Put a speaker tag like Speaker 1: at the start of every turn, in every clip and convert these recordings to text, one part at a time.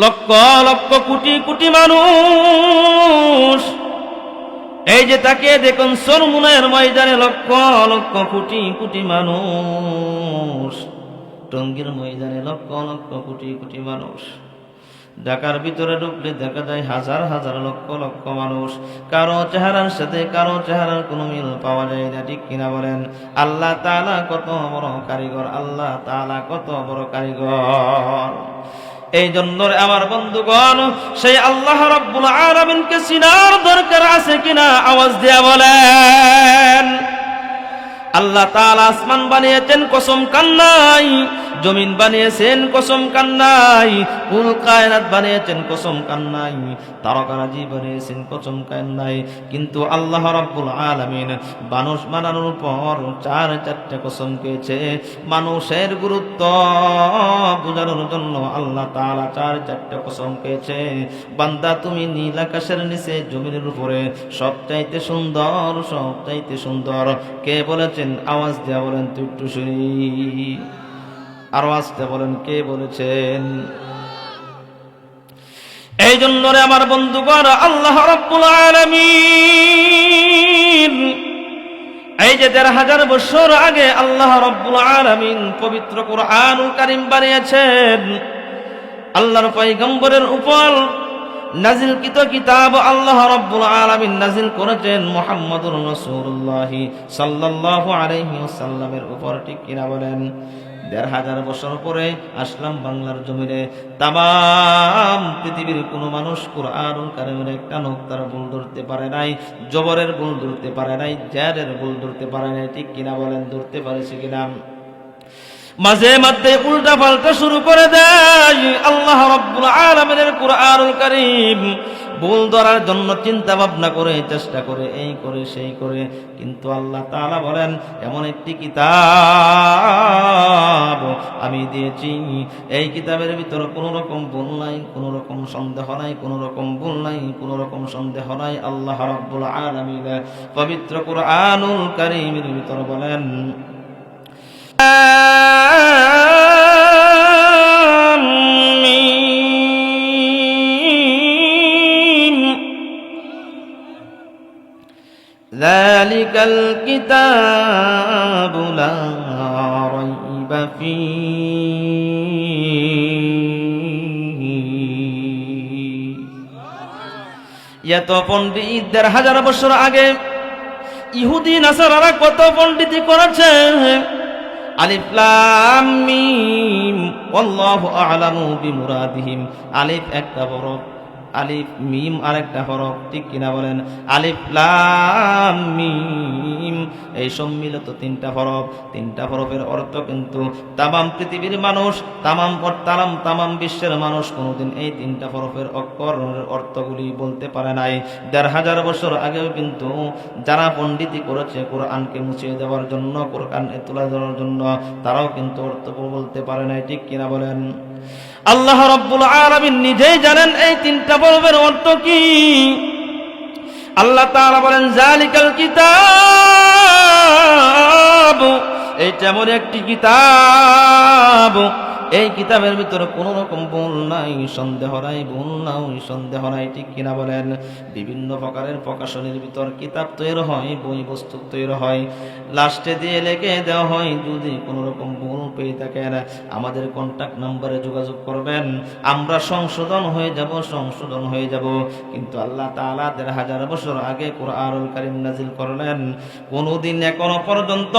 Speaker 1: লক্ষ লক্ষ কোটি কোটি মানুষ এই যে তাকে দেখুন সরমুনার ময়দানে লক্ষ লক্ষ কোটি কোটি মানুষ, টঙ্গীর ময়দানে লক্ষ লক্ষ কোটি কোটি মানুষ, ঢাকার ভিতরে ঢুকলে দেখা যায় হাজার হাজার লক্ষ লক্ষ মানুষ, কারো চেহারার সাথে কারো চেহারার কোনো মিল পাওয়া যায় না, ঠিক কিনা বলেন? আল্লাহ তাআলা কত বড় কারিগর, আল্লাহ তাআলা কত বড় কারিগর। এই জন্য আমার বন্ধুগণ, সেই আল্লাহ রাব্বুল আলামিনকে চিনার দরকার আছে কিনা আওয়াজ দিয়া বলেন। আল্লাহ তাআলা আসমান বানিয়েছেন কসম কান্নাই, জমিন বানিয়েছেন কসম কান্নাই, কুল কায়নাত বানিয়েছেন কসম কান্নাই, তারকারাজি বানিয়েছেন কসম কান্নাই, কিন্তু আল্লাহ রাব্বুল আলামিন মানুষ বানানোর পর চারটা কসম খেয়েছে। মানুষের গুরুত্ব বোঝানোর জন্য আল্লাহ তাআলা চারটা কসম খেয়েছে। বান্দা তুমি নীল আকাশের নিচে জমিনের উপরে সবচাইতে সুন্দর, সবচাইতে সুন্দর। কে বলেছেন? আওয়াজ দেয়া বলেন তো একটু শুনি, আর আওয়াজটা বলেন কে বলেছেন? এই জন্য রে আমার বন্ধুগণ, আল্লাহ রাব্বুল আলামিন এই যে ১৫০০ বছর আগে আল্লাহ রাব্বুল আলামিন পবিত্র কুরআনুল কারীম বানিয়েছেন। আল্লাহর পয়গম্বরের উপর নাজিলকৃত কিতাব আল্লাহ রাব্বুল আলামিন নাজিল করেছেন মুহাম্মদুর রাসূলুল্লাহ সাল্লাল্লাহু আলাইহি ওয়াসাল্লামের উপর, ঠিক কিনা বলেন? ১৫০০ বছর পরে আসলাম বাংলার জমিনে। তামাম পৃথিবীর কোনো মানুষ কুরআনুল কারীমের একটা নোক্তার ভুল ধরতে পারে নাই, জবরের ভুল ধরতে পারে নাই, জারের ভুল ধরতে পারে নাই, ঠিক কিনা বলেন? ধরতে পারেছে কিনা? মাঝে মধ্যে উল্টা পাল্টা শুরু করে দেয় আল্লাহ রাব্বুল আলামিনের কুরআনুল কারীম। ভুল ধরার জন্য চিন্তা ভাবনা করে, চেষ্টা করে, এই করে সেই করে, কিন্তু আল্লাহ তাআলা বলেন এমন একটি কিতাব আমি দিয়েছি, এই কিতাবের ভিতরে কোনো রকম ভুল নাই, কোনো রকম সন্দেহ নাই, কোনো রকম ভুল নাই, কোনো রকম সন্দেহ নাই। আল্লাহ রাব্বুল আলামিন পবিত্র কুরআনুল কারীমের ভিতরে বলেন ذلك الكتاب لا ريب فيه। এত পণ্ডিত ১৫০০ বছর আগে ইহুদি নাসারারা কত পণ্ডিতি করেছে। আলিফ লাম মিম আল্লাহু আ'লামু বিমুরাদিহিম। আলিফ একটা হরফ, আলিফ মিম আরেকটা হরফ, ঠিক কিনা বলেন? আলিফ লাম মিম এই সম্মিলিত তিনটা হরফ, তিনটা হরফের অর্থ কিন্তু তামাম পৃথিবীর মানুষ, তামাম বিশ্বের মানুষ কোনোদিন এই তিনটা হরফের অক্ষরের অর্থগুলি বলতে পারে নাই। ১৫০০ বছর আগেও কিন্তু যারা পণ্ডিতি করেছে কোরআনকে মুছিয়ে দেওয়ার জন্য, কোরআনকে তুলে ধরার জন্য, তারাও কিন্তু অর্থ বলতে পারে নাই, ঠিক কিনা বলেন? আল্লাহ রাব্বুল আলামিন নিজেই জানেন এই তিনটা হরফের অর্থ কি। আল্লাহ তাআলা বলেন জালিকাল কিতাব, এইটা এমন একটি কিতাব, এই কিতাবের ভিতরে কোনো রকম ভুল নাই, সন্দেহ নাই, ভুল নাই, সন্দেহ নাই, ঠিক কিনা বলেন? বিভিন্ন প্রকারের প্রকাশনের ভিতর কিতাব তৈরি হয়, বই বস্তু তৈরি হয়, লাস্টে দিয়ে লিখে দেওয়া হয়। যদি কোনো রকম ভুল পেয়ে থাকেন আমাদের কন্টাক্ট নাম্বারে যোগাযোগ করবেন, আমরা সংশোধন হয়ে যাব। কিন্তু আল্লাহ তাআলা ১৫০০ বছর আগে কুরআনুল কারীম নাজিল করলেন। কোনদিন এখনো পর্যন্ত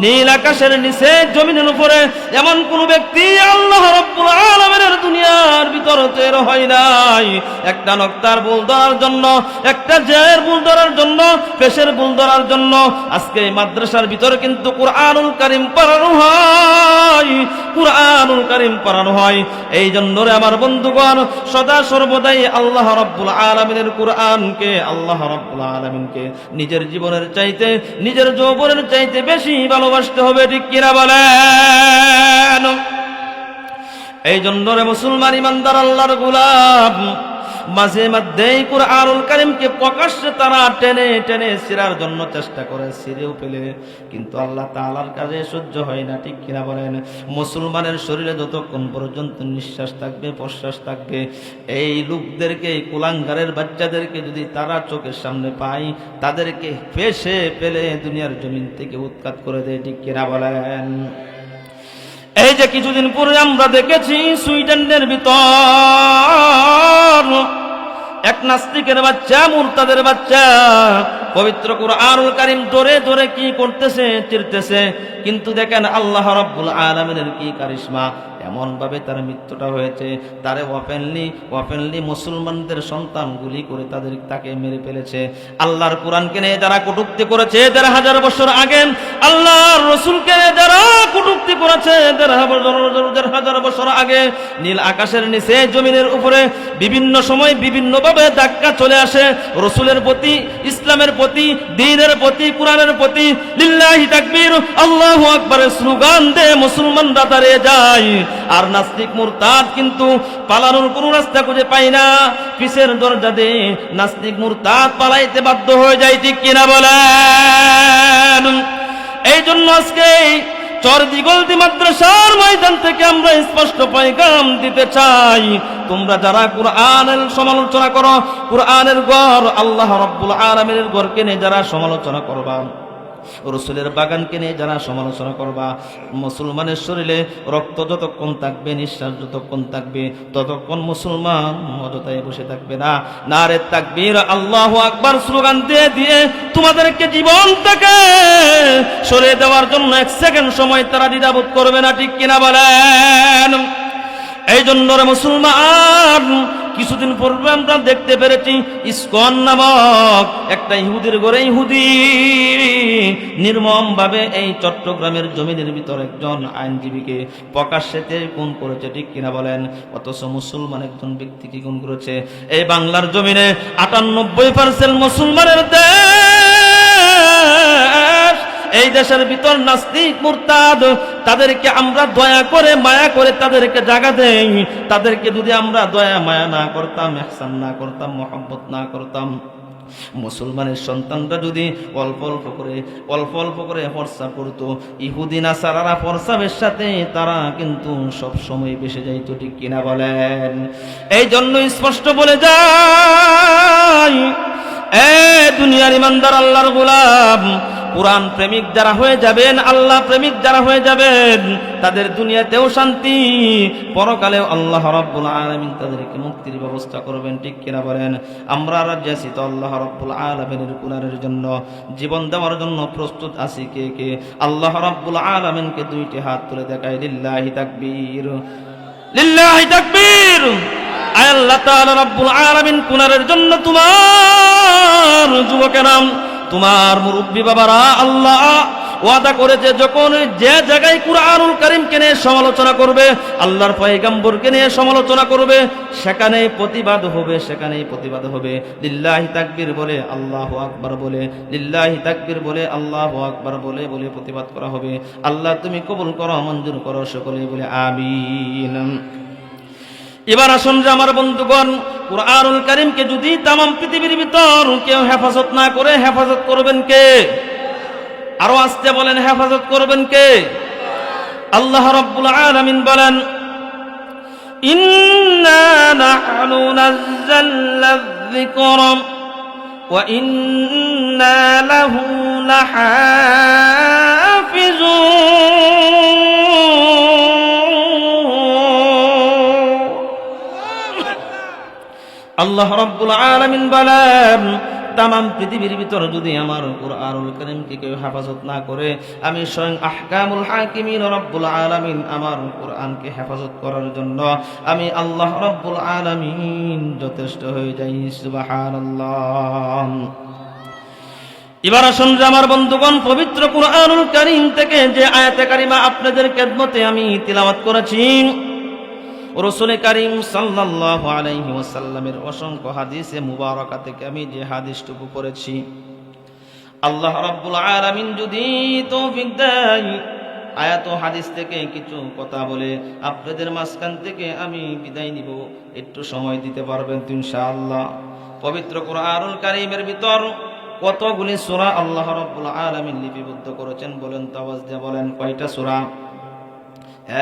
Speaker 1: নীল আকাশের নিচে জমিনের উপরে এমন কোন ব্যক্তি আল্লাহ রাব্বুল আলামিনের দুনিয়ার ভিতরে তৈরি হয় নাই। একটা নক্তার ভুল ধরার জন্য, একটা জের ভুল ধরার জন্য, পেশের ভুল ধরার জন্য আজকে এই মাদ্রাসার ভিতরে কিন্তু কুরআনুল কারীম পড়ানো হয়, কুরআনুল কারীম পড়ানো হয়। এই জন্য রে আমার বন্ধুগণ, সদা সর্বদাই আল্লাহ রাব্বুল আলামিনের কুরআনকে, আল্লাহ রাব্বুল আলামিনকে নিজের জীবনের চাইতে, নিজের যৌবনের চাইতে বেশি ভালোবাসতে হবে, ঠিক কিনা বলেন? এই জন্য রে মুসলমান ইমানদার আল্লাহর গোলাম, মাঝে মধ্যেই কুরআনুল কারীমকে প্রকাশ্যে তারা টেনে টেনে ছিঁড়ার জন্য চেষ্টা করে, ছিঁড়েও ফেলে, কিন্তু আল্লাহ তাআলার কাছে সহ্য হয় না, ঠিক কিনা বলেন? মুসলমানের শরীরে যতক্ষণ পর্যন্ত নিঃশ্বাস থাকবে, প্রশ্বাস থাকবে, এই লোকদেরকে, এই কুলাঙ্গারের বাচ্চাদেরকে যদি তারা চোখের সামনে পায়, তাদেরকে ফেসে ফেলে দুনিয়ার জমিন থেকে উৎখাত করে দেয়, ঠিক কিনা বলেন? এই যে কিছুদিন পরে আমরা দেখেছি সুইডেনের ভিতর এক নাস্তিকের বাচ্চা, মুরতাদের বাচ্চা পবিত্র কুরআনুল কারীম ধরে ধরে কি করতেছে, চিরতেছে। কিন্তু দেখেন আল্লাহ রাব্বুল আলামিনের কি কারিশমা, এমন ভাবে তার মৃত্যুটা হয়েছে। তারে ওপেনলি মুসলমানদের সন্তান গুলি করে তাকে মেরে ফেলেছে। আল্লাহর কোরআনকে নিয়ে যারা কটূক্তি করেছে ১,৫০০ বছর আগে, আল্লাহর রাসূলকে যারা কটূক্তি করেছে ১,৫০০ বছর আগে, নীল আকাশের নিচে জমিনের উপরে বিভিন্ন সময় বিভিন্ন ভাবে ধাক্কা চলে আসে রাসূলের প্রতি, ইসলামের প্রতি, দ্বীনের প্রতি, কোরআনের প্রতি। লিল্লাহি তাকবীর, আল্লাহু আকবারের স্লোগান দিয়ে মুসলমানরা দাঁড়িয়ে যায়। আর নাস্তিক মুরতাদ কিন্তু পালানোর কোনো রাস্তা খুঁজে পায় না, পিছের দরজা দিয়ে নাস্তিক মুরতাদ পালাইতে বাধ্য হয়ে যায়, ঠিক কিনা বলেন? এই জন্য আজকে চরদিগলদি মাদ্রাসার ময়দান থেকে আমরা স্পষ্ট পয়গাম দিতে চাই, তোমরা যারা কুরআনের সমালোচনা করো, কুরআনের ঘর, আল্লাহ রাব্বুল আলামিনের ঘরকে নিয়ে যারা সমালোচনা করবা, রাসূলের বাগানকে নিয়ে যারা সমালোচনা করবা, মুসলমানের শরীরে রক্ত যতক্ষণ থাকবে, নিঃশ্বাস যতক্ষণ থাকবে, ততক্ষণ মুসলমান অযথায় বসে থাকবে না। নারে তাকবীর, আল্লাহু আকবার স্লোগান দিয়ে দিয়ে তোমাদেরকে জীবন থেকে সরিয়ে দেওয়ার জন্য 1 সেকেন্ড সময় তারা দ্বিধাবোধ করবে না, ঠিক কিনা বলেন? এই জন্য মুসলমান, কিছুদিন পূর্বে আমরা দেখতে পেরেছি ইসকন নামক একটা ইহুদির ঘরে ইহুদি নির্মম ভাবে এই চট্টগ্রামের জমিনের ভিতর একজন আইনজীবীকে প্রকাশ্যে খুন করেছে, ঠিক কিনা বলেন? অথচ মুসলমান একজন ব্যক্তিকে খুন করেছে। এই বাংলার জমিনে 98% মুসলমানের দেশ, এই দেশের ভিতর নাস্তিক মুরতাদ, তাদেরকে আমরা দয়া করে মায়া করে তাদেরকে জায়গা দেই। তাদেরকে যদি আমরা দয়া মায়া না করতাম, ইহসান না করতাম, মহব্বত না করতাম, মুসলমানের সন্তানরা যদি অল্প অল্প করে প্রস্রাব করতো, ইহুদি নাসারারা প্রস্রাবের সাথে তারা কিন্তু সব সময় বেসে যাইতো, ঠিক কিনা বলেন? এই জন্য স্পষ্ট বলে যাই, দুনিয়ার ইমানদার আল্লাহর গোলাম, কুরআন প্রেমিক যারা হয়ে যাবেন, আল্লাহ প্রেমিক যারা হয়ে যাবেন, তাদের দুনিয়াতেও শান্তি, পরকালেও আল্লাহ রাব্বুল আলামিন তাদেরকে মুক্তির ব্যবস্থা করবেন, ঠিক কিনা বলেন? আমরা রাজি আছি তো আল্লাহ রাব্বুল আলামিনের কুরআনের জন্য জীবন দেওয়ার জন্য প্রস্তুত আছি কে কে? আল্লাহ রাব্বুল আলামিনকে দুইটি হাত তুলে দেখায়, লিল্লাহি তাকবীর, লিল্লাহি তাকবীর। আল্লাহ তাআলা রাব্বুল আলামিন কুরআনের জন্য তোমার যুবকেরা, তোমার মুরব্বী বাবারা, আল্লাহ ওয়াদা করেছে যখন যে জায়গায় কুরআনুল কারীমকে নিয়ে সমালোচনা করবে, আল্লাহর পয়গম্বরকে নিয়ে সমালোচনা করবে, সেখানেই প্রতিবাদ হবে, সেখানেই প্রতিবাদ হবে। লিল্লাহি তাকবীর বলে, আল্লাহু আকবার বলে, লিল্লাহি তাকবীর বলে, আল্লাহু আকবার বলে বলে প্রতিবাদ করা হবে। আল্লাহ তুমি কবুল করো, মঞ্জুর করো, সকলেই বলে আমিন। এবার আসুন যে আমার বন্ধুগণ, কুরআনুল কারীমকে যদি তামাম পৃথিবীর ভিতর কেউ হেফাজত না করে, হেফাজত করবেন কে? আরো আস্তে বলেন, হেফাজত করবেন কে? আল্লাহ রাব্বুল আলামিন বলেন, ইন্না নাহনু নাযালনা যিকরা ওয়া ইন্না লাহু লাহাফিজুন। আল্লাহ রাব্বুল আলামিন বলেন, তামাম পৃথিবীর ভিতর যদি আমার কুরআনুল কারীমকে কেউ হেফাজত না করে, আমি স্বয়ং আহকামুল হাকিমিন রাব্বুল আলামিন আমার কুরআনকে হেফাজত করার জন্য আমি আল্লাহ রাব্বুল আলামিন যথেষ্ট হয়ে যাই। সুবহানাল্লাহ। এবার আসুন যে আমার বন্ধুগণ, পবিত্র কুরআনুল কারীম থেকে যে আয়াতে কারিমা আপনাদের খেদমতে আমি তিলাওয়াত করেছি, রাসূল কারীম সাল্লাল্লাহু আলাইহি ওয়াসাল্লামের অসংখ্য হাদিসে মুবারাকা থেকে আমি যে হাদিসটুকু পড়েছি, আল্লাহ রাব্বুল আলামিন যদি তৌফিক দেয় আয়াত ও হাদিস থেকে কিছু কথা বলে আপনাদের মাঝখান থেকে আমি বিদায় নিব। একটু সময় দিতে পারবেন তো ইনশাআল্লাহ? পবিত্র কুরআনুল কারীমের ভিতর কতগুলি সূরা আল্লাহ রাব্বুল আলামিন লিপিবদ্ধ করেছেন বলেন তো, আওয়াজ দিয়ে বলেন কয়টা সূরা?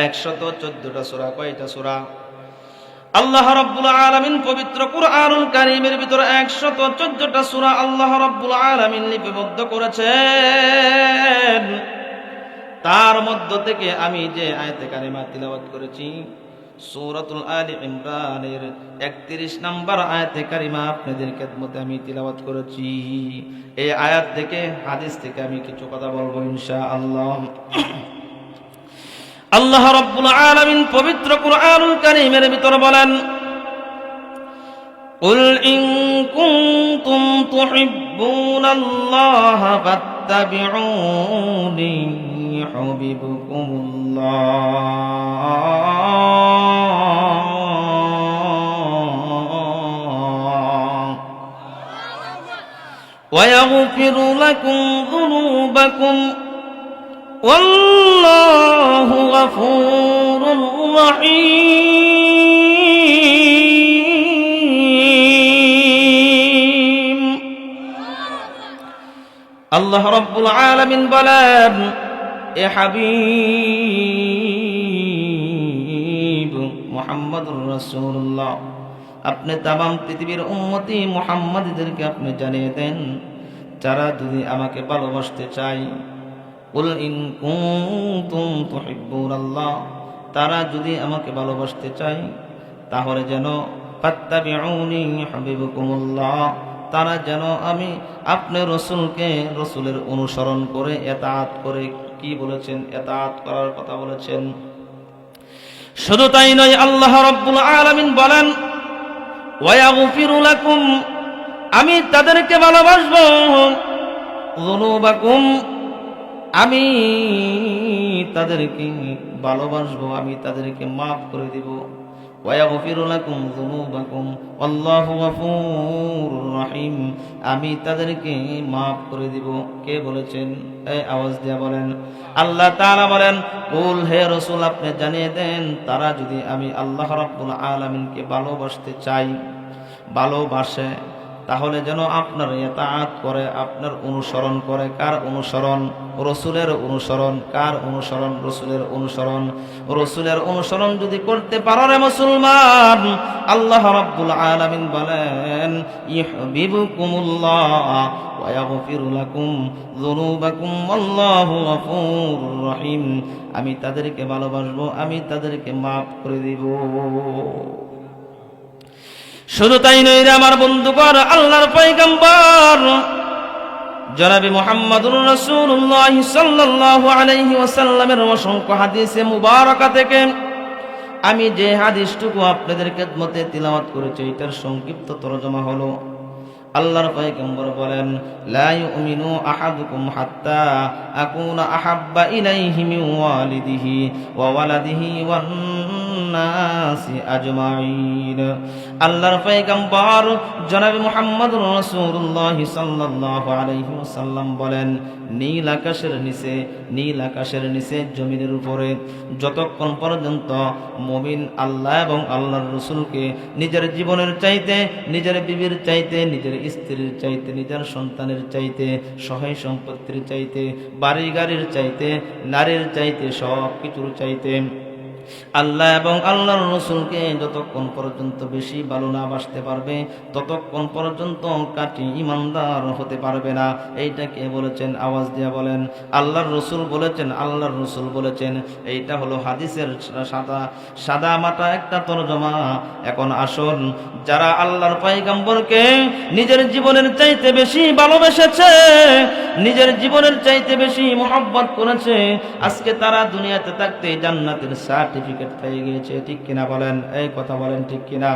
Speaker 1: 114টা সূরা। কয়টা সূরা? আল্লাহ রাব্বুল আলামিন পবিত্র কুরআনুল কারীমের ভিতর 114টা সূরা আল্লাহ রাব্বুল আলামিন লিপিবদ্ধ করেছেন। তার মধ্য থেকে আমি যে আয়াতে কারিমা তিলাওয়াত করেছি সূরাতুল আলি ইমরানের 31 নম্বর আয়াতে কারিমা আপনাদের খেদমতে আমি তিলাওয়াত করেছি। এই আয়াত থেকে হাদিস থেকে আমি কিছু কথা বলবো ইনশাআল্লাহ। আল্লাহ রাব্বুল আলামিন পবিত্র কুরআনুল কারীমের ভিতর বলেন, কুল ইন কুনতুম তুহিব্বুনাল্লাহা ফাত্তাবিউনি ইউহিব্বুকুমুল্লাহ ওয়া ইয়াগফিরু লাকুম যুনুবাকুম ওয়াল্লাহু গফুরুর রহিম। আল্লাহ রাব্বুল আলামিন বলেন, এ হাবিব মুহাম্মদুর রাসূলুল্লাহ, আপনি তামাম পৃথিবীর উম্মতি মুহাম্মাদীদেরকে আপনি জানিয়ে দেন, যারা যদি আমাকে ভালোবাসতে চায়, কুল ইন কুনতুম তুহিব্বুনাল্লাহ, তারা যদি আমাকে ভালোবাসতে চায় তাহলে যেন ফাত্তাবিউনি ইউহিব্বুকুমুল্লাহ, তারা যেন আমি আপনার রাসূলকে রাসূলের অনুসরণ করে ইতাআত করে, কি বলেছেন? ইতাআত করার কথা বলেছেন। শুধু তাই নয়, আল্লাহ রাব্বুল আলামিন বলেন, ওয়া ইয়াগফিরু লাকুম, আমি তাদেরকে ভালোবাসবো, যুনুবাকুম, আমি তাদেরকে ভালোবাসবো, আমি তাদেরকে মাফ করে দিব। ওয়া ইয়াগফিরু লাকুম যুনুবাকুম আল্লাহু গফুরুর রহিম, আমি তাদেরকে মাফ করে দিব। কে বলেছেন? এই আওয়াজ দিয়ে বলেন। আল্লাহ তাআলা বলেন, কুল, হে রাসূল আপনি জানিয়ে দেন, তারা যদি আমি আল্লাহ রাব্বুল আলামিনকে ভালোবাসতে চাই, ভালোবাসে, তাহলে যেন আপনার ইতাআত করে, আপনার অনুসরণ করে। কার অনুসরণ? রাসূলের অনুসরণ। কার অনুসরণ? রাসূলের অনুসরণ। রাসূলের অনুসরণ যদি করতে পারো রে মুসলমান, আল্লাহ রাব্বুল আলামিন বলেন, ইউহিব্বুকুমুল্লাহ ওয়া ইয়াগফিরু লাকুম যুনুবাকুম আল্লাহু গফুরুর রহিম, আমি তাদেরকে ভালোবাসবো, আমি তাদেরকে মাফ করে দিব। শুধু তাই নয় রে আমার বন্ধুগণ, আল্লাহর পয়গম্বর জনাবে মুহাম্মদুর রাসূলুল্লাহ সাল্লাল্লাহু আলাইহি ওয়াসাল্লামের অসংখ্য হাদিসে মুবারাকা থেকে আমি যে হাদিসটুকু আপনাদের খেদমতে তিলাওয়াত করেছি, এটার সংক্ষিপ্ত তরজমা হলো, আল্লাহর পয়গম্বর বলেন, লা ইউমিনু আহাদুকুম হাত্তা আকুনা আহাব্বা ইলাইহি মিন ওয়ালিদিহি ওয়া ওয়ালাদিহি ওয়ান নাসি আজমাইন। আল্লাহর পয়গম্বর জনাবে মুহাম্মদুর রাসূলুল্লাহ সাল্লাল্লাহু আলাইহি ওয়াসাল্লাম বলেন, নীল আকাশের নিচে জমিনের উপরে যতক্ষণ পর্যন্ত মুমিন আল্লাহ এবং আল্লাহর রাসূলকে নিজের জীবনের চাইতে, নিজের বিবির চাইতে, নিজের স্ত্রীর চাইতে, নিজের সন্তানের চাইতে, সহায় সম্পত্তির চাইতে, বাড়ি গাড়ির চাইতে, নারীর চাইতে, সব কিছুর চাইতে আল্লাহ এবং আল্লাহর রাসূলকে যতক্ষণ পর্যন্ত বেশি ভালো না বাসতে পারবে, ততক্ষণ পর্যন্ত কাটি ইমানদার হতে পারবে না। এইটা কে বলেছেন? আওয়াজ দিয়ে বলেন। আল্লাহর রাসূল বলেছেন। আল্লাহর রাসূল বলেছেন। এইটা হলো হাদিসের সাদা মাটা একটা তরজমা। এখন আসুন, যারা আল্লাহর পয়গম্বরকে নিজের জীবনের চাইতে বেশি ভালোবেসেছে, নিজের জীবনের চাইতে বেশি মহব্বত করেছে, আজকে তারা দুনিয়াতে থাকতে জান্নাতের সার্টিফিকেট পেয়ে গিয়েছে। ঠিক কিনা বলেন? এই কথা বলেন, ঠিক কিনা?